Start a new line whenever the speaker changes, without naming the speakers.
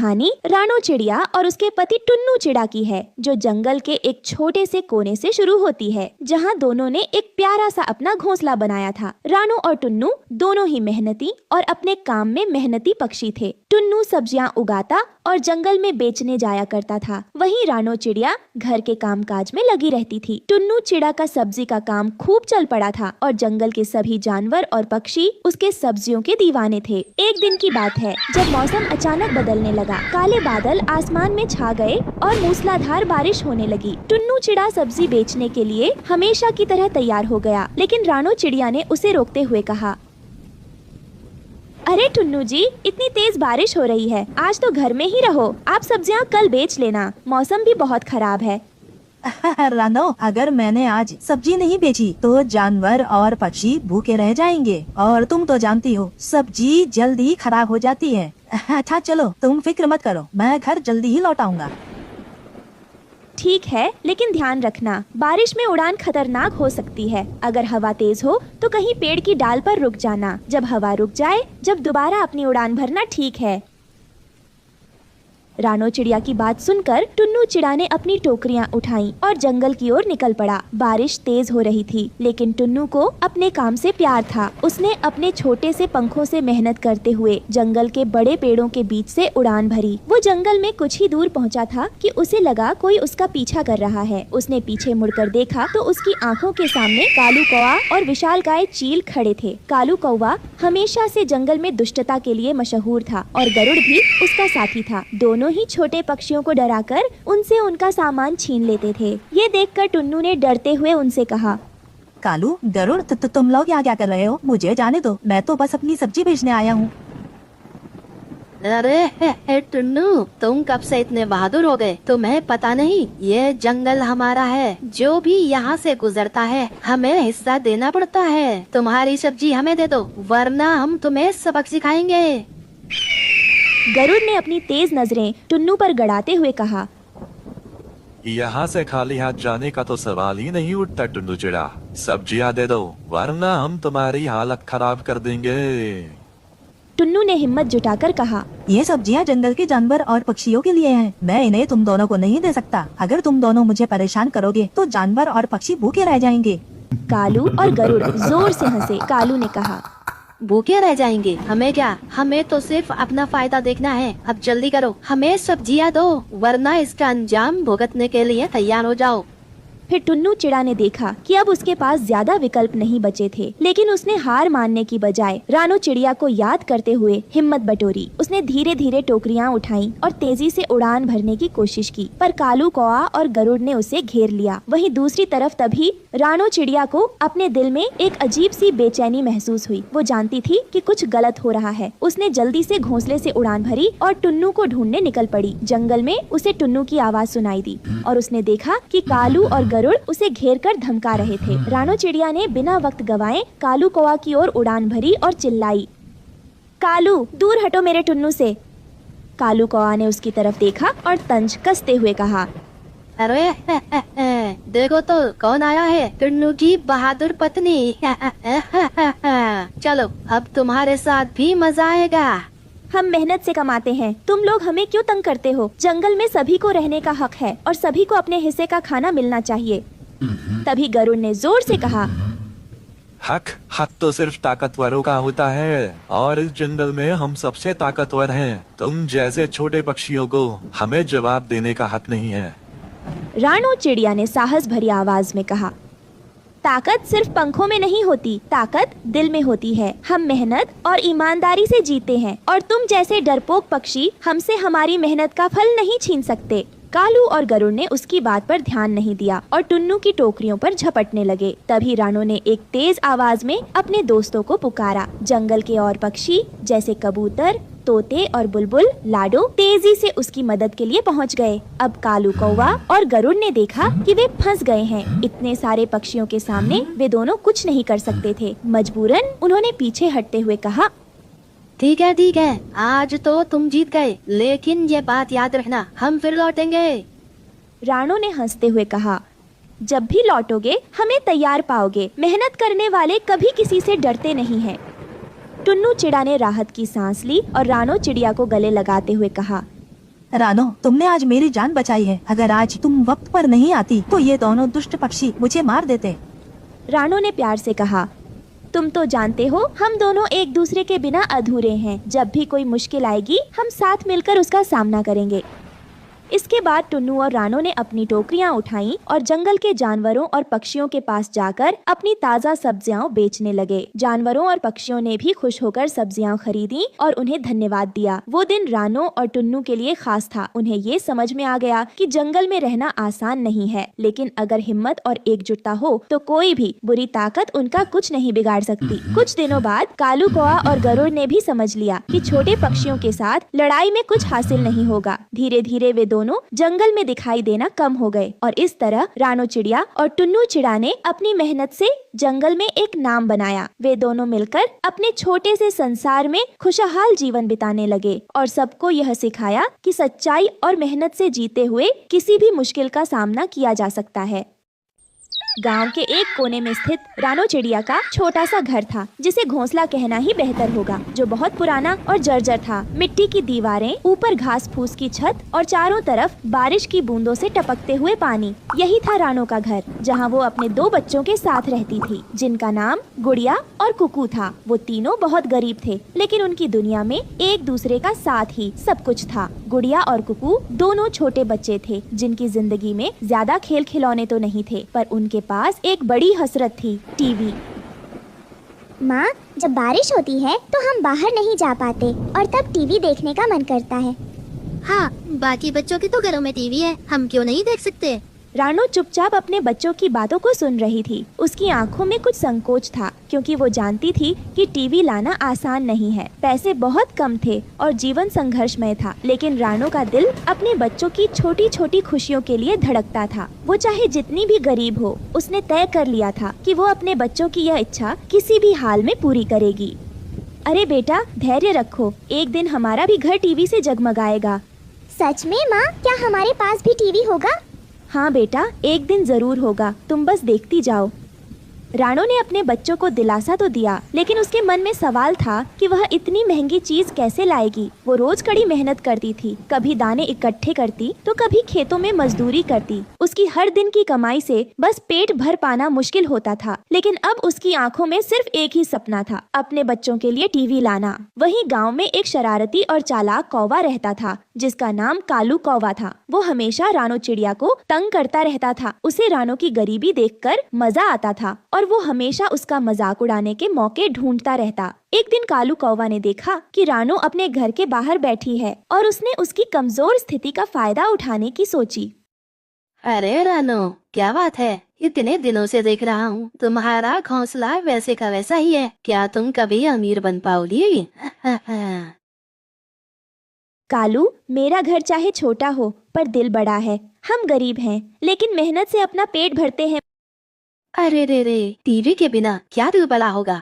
कहानी रानो चिड़िया और उसके पति टुन्नू चिड़ा की है, जो जंगल के एक छोटे से कोने से शुरू होती है, जहाँ दोनों ने एक प्यारा सा अपना घोंसला बनाया था। रानो और टुन्नू दोनों ही मेहनती और अपने काम में मेहनती पक्षी थे। टुन्नू सब्जियां उगाता और जंगल में बेचने जाया करता था, वहीं रानो चिड़िया घर के कामकाज में लगी रहती थी। टुन्नू चिड़ा का सब्जी का काम खूब चल पड़ा था और जंगल के सभी जानवर और पक्षी उसके सब्जियों के दीवाने थे। एक दिन की बात है जब मौसम अचानक बदलने लगा। काले बादल आसमान में छा गए और मूसलाधार बारिश होने लगी। टुन्नू चिड़ा सब्जी बेचने के लिए हमेशा की तरह तैयार हो गया, लेकिन रानो चिड़िया ने उसे रोकते हुए कहा, अरे टुन्नू जी, इतनी तेज बारिश हो रही है, आज तो घर में ही रहो। आप सब्जियां कल बेच लेना, मौसम भी बहुत खराब है।
रानो, अगर मैंने आज सब्जी नहीं बेची तो जानवर और पक्षी भूखे रह जाएंगे, और तुम तो जानती हो सब्जी जल्दी खराब हो जाती है। अच्छा चलो, तुम फिक्र मत करो, मैं घर जल्दी ही लौट आऊंगा।
ठीक है, लेकिन ध्यान रखना, बारिश में उड़ान खतरनाक हो सकती है। अगर हवा तेज हो तो कहीं पेड़ की डाल पर रुक जाना। जब हवा रुक जाए, जब दोबारा अपनी उड़ान भरना, ठीक है। रानो चिड़िया की बात सुनकर टुन्नू चिड़ा ने अपनी टोकरियां उठाई और जंगल की ओर निकल पड़ा। बारिश तेज हो रही थी, लेकिन टुन्नू को अपने काम से प्यार था। उसने अपने छोटे से पंखों से मेहनत करते हुए जंगल के बड़े पेड़ों के बीच से उड़ान भरी। वो जंगल में कुछ ही दूर पहुंचा था कि उसे लगा कोई उसका पीछा कर रहा है। उसने पीछे मुड़कर देखा तो उसकी आंखों के सामने कालू कौवा और विशालकाय चील खड़े थे। कालू कौवा हमेशा से जंगल में दुष्टता के लिए मशहूर था और गरुड़ भी उसका साथी था। दोनों ही छोटे पक्षियों को डराकर उनसे उनका सामान छीन लेते थे। ये देखकर टुन्नू ने डरते हुए उनसे कहा,
कालू, गरुड़, तुम लोग यहाँ क्या कर रहे हो? मुझे जाने दो, मैं तो बस अपनी सब्जी बेचने आया हूँ।
अरे टुन्नू, तुम कब से इतने बहादुर हो गए? तुम्हें पता नहीं ये जंगल हमारा है, जो भी यहाँ से गुजरता है हमें हिस्सा देना पड़ता है। तुम्हारी सब्जी हमें दे दो, वरना हम तुम्हें सबक सिखाएंगे।
गरुड़ ने अपनी तेज नजरें टुन्नू पर गड़ाते हुए कहा,
यहाँ से खाली हाथ जाने का तो सवाल ही नहीं उठता टुन्नू चिड़ा। सब्जियाँ दे दो, वरना हम तुम्हारी हालत खराब कर देंगे।
टुन्नू ने हिम्मत जुटाकर कहा,
ये सब्जियाँ जंगल के जानवर और पक्षियों के लिए हैं। मैं इन्हें तुम दोनों को नहीं दे सकता। अगर तुम दोनों मुझे परेशान करोगे तो जानवर और पक्षी भूखे रह जाएंगे।
कालू और गरुड़ जोर से हंसे। कालू ने कहा,
भूखे रह जाएंगे? हमें क्या, हमें तो सिर्फ अपना फायदा देखना है। अब जल्दी करो, हमें सब्जियाँ दो, वरना इसका अंजाम भुगतने के लिए तैयार हो जाओ।
फिर टुन्नू चिड़ा ने देखा कि अब उसके पास ज्यादा विकल्प नहीं बचे थे, लेकिन उसने हार मानने की बजाय रानो चिड़िया को याद करते हुए हिम्मत बटोरी। उसने धीरे धीरे टोकरियां उठाई और तेजी से उड़ान भरने की कोशिश की, पर कालू कौवा और गरुड़ ने उसे घेर लिया। वहीं दूसरी तरफ तभी रानो चिड़िया को अपने दिल में एक अजीब सी बेचैनी महसूस हुई। वो जानती थी कि कुछ गलत हो रहा है। उसने जल्दी से घोंसले से उड़ान भरी और टुन्नू को ढूंढने निकल पड़ी। जंगल में उसे टुन्नू की आवाज सुनाई दी और उसने देखा कि कालू और गरुड़ उसे घेर कर धमका रहे थे। रानो चिड़िया ने बिना वक्त गवाए कालू कौवा की ओर उड़ान भरी और चिल्लाई, कालू, दूर हटो मेरे टुन्नू से। कालू कौवा ने उसकी तरफ देखा और तंज कसते हुए कहा,
अरे देखो तो कौन आया है, टुन्नू की बहादुर पत्नी। चलो, अब तुम्हारे साथ भी मजा आएगा।
हम मेहनत से कमाते हैं, तुम लोग हमें क्यों तंग करते हो? जंगल में सभी को रहने का हक है और सभी को अपने हिस्से का खाना मिलना चाहिए। तभी गरुड़ ने जोर से कहा,
हक तो सिर्फ ताकतवरों का होता है, और इस जंगल में हम सबसे ताकतवर हैं। तुम जैसे छोटे पक्षियों को हमें जवाब देने का हक नहीं है।
रानो चिड़िया ने साहस भरी आवाज में कहा, ताकत सिर्फ पंखों में नहीं होती, ताकत दिल में होती है। हम मेहनत और ईमानदारी से जीते हैं और तुम जैसे डरपोक पक्षी हमसे हमारी मेहनत का फल नहीं छीन सकते। कालू और गरुड़ ने उसकी बात पर ध्यान नहीं दिया और टुन्नू की टोकरियों पर झपटने लगे। तभी रानो ने एक तेज आवाज में अपने दोस्तों को पुकारा। जंगल के और पक्षी जैसे कबूतर, तोते और बुलबुल लाडो तेजी से उसकी मदद के लिए पहुंच गए। अब कालू कौवा और गरुड़ ने देखा कि वे फंस गए हैं। इतने सारे पक्षियों के सामने वे दोनों कुछ नहीं कर सकते थे। मजबूरन उन्होंने पीछे हटते हुए कहा,
ठीक है, आज तो तुम जीत गए, लेकिन ये बात याद रखना, हम फिर लौटेंगे।
रानो ने हंसते हुए कहा, जब भी लौटोगे हमें तैयार पाओगे। मेहनत करने वाले कभी किसी से डरते नहीं हैं। टुन्नू चिड़ा ने राहत की सांस ली और रानो चिड़िया को गले लगाते हुए कहा,
रानो, तुमने आज मेरी जान बचाई है। अगर आज तुम वक्त पर नहीं आती तो ये दोनों दुष्ट पक्षी मुझे मार देते।
रानो ने प्यार से कहा, तुम तो जानते हो हम दोनों एक दूसरे के बिना अधूरे हैं। जब भी कोई मुश्किल आएगी हम साथ मिलकर उसका सामना करेंगे। इसके बाद टुन्नू और रानो ने अपनी टोकरियां उठाईं और जंगल के जानवरों और पक्षियों के पास जाकर अपनी ताज़ा सब्जियां बेचने लगे। जानवरों और पक्षियों ने भी खुश होकर सब्जियां खरीदी और उन्हें धन्यवाद दिया। वो दिन रानो और टुन्नू के लिए खास था। उन्हें ये समझ में आ गया कि जंगल में रहना आसान नहीं है, लेकिन अगर हिम्मत और एकजुटता हो तो कोई भी बुरी ताकत उनका कुछ नहीं बिगाड़ सकती। कुछ दिनों बाद कालू कौआ और गरुड़ ने भी समझ लिया कि छोटे पक्षियों के साथ लड़ाई में कुछ हासिल नहीं होगा। धीरे धीरे वे दोनों जंगल में दिखाई देना कम हो गए और इस तरह रानो चिड़िया और टुन्नू चिड़ा ने अपनी मेहनत से जंगल में एक नाम बनाया। वे दोनों मिलकर अपने छोटे से संसार में खुशहाल जीवन बिताने लगे और सबको यह सिखाया कि सच्चाई और मेहनत से जीते हुए किसी भी मुश्किल का सामना किया जा सकता है। गांव के एक कोने में स्थित रानो चिड़िया का छोटा सा घर था, जिसे घोंसला कहना ही बेहतर होगा, जो बहुत पुराना और जर्जर था। मिट्टी की दीवारें, ऊपर घास फूस की छत और चारों तरफ बारिश की बूंदों से टपकते हुए पानी। यही था रानो का घर, जहां वो अपने 2 बच्चों के साथ रहती थी, जिनका नाम गुड़िया और कुकू था। वो तीनों बहुत गरीब थे, लेकिन उनकी दुनिया में एक दूसरे का साथ ही सब कुछ था। गुड़िया और कुकू दोनों छोटे बच्चे थे, जिनकी जिंदगी में ज्यादा खेल खिलौने तो नहीं थे, पर उनके पास एक बड़ी हसरत थी, टीवी।
माँ, जब बारिश होती है तो हम बाहर नहीं जा पाते और तब टीवी देखने का मन करता है।
हाँ, बाकी बच्चों के तो घरों में टीवी है, हम क्यों नहीं देख सकते?
रानो चुपचाप अपने बच्चों की बातों को सुन रही थी। उसकी आंखों में कुछ संकोच था, क्योंकि वो जानती थी कि टीवी लाना आसान नहीं है। पैसे बहुत कम थे और जीवन संघर्षमय था, लेकिन रानो का दिल अपने बच्चों की छोटी छोटी खुशियों के लिए धड़कता था। वो चाहे जितनी भी गरीब हो, उसने तय कर लिया था कि वो अपने बच्चों की यह इच्छा किसी भी हाल में पूरी करेगी। अरे बेटा, धैर्य रखो, एक दिन हमारा भी घर टीवी से जगमगाएगा।
सच में माँ, क्या हमारे पास भी टीवी होगा?
हाँ बेटा, एक दिन जरूर होगा, तुम बस देखती जाओ। रानो ने अपने बच्चों को दिलासा तो दिया, लेकिन उसके मन में सवाल था कि वह इतनी महंगी चीज कैसे लाएगी। वो रोज कड़ी मेहनत करती थी, कभी दाने इकट्ठे करती तो कभी खेतों में मजदूरी करती। उसकी हर दिन की कमाई से बस पेट भर पाना मुश्किल होता था, लेकिन अब उसकी आंखों में सिर्फ एक ही सपना था, अपने बच्चों के लिए टीवी लाना। वहीं गाँव में एक शरारती और चालाक कौवा रहता था, जिसका नाम कालू कौवा था। वो हमेशा रानो चिड़िया को तंग करता रहता था। उसे रानो की गरीबी देखकर मजा आता था और वो हमेशा उसका मजाक उड़ाने के मौके ढूंढता रहता। एक दिन कालू कौवा ने देखा कि रानो अपने घर के बाहर बैठी है और उसने उसकी कमजोर स्थिति का फायदा उठाने की सोची।
अरे रानो, क्या बात है? इतने दिनों से देख रहा हूँ तुम्हारा घोंसला वैसे का वैसा ही है। क्या तुम कभी अमीर बन पाओगी?
कालू, मेरा घर चाहे छोटा हो पर दिल बड़ा है। हम गरीब हैं, लेकिन मेहनत से अपना पेट भरते हैं।
अरे रे रे, टीवी के बिना क्या दिल बड़ा होगा?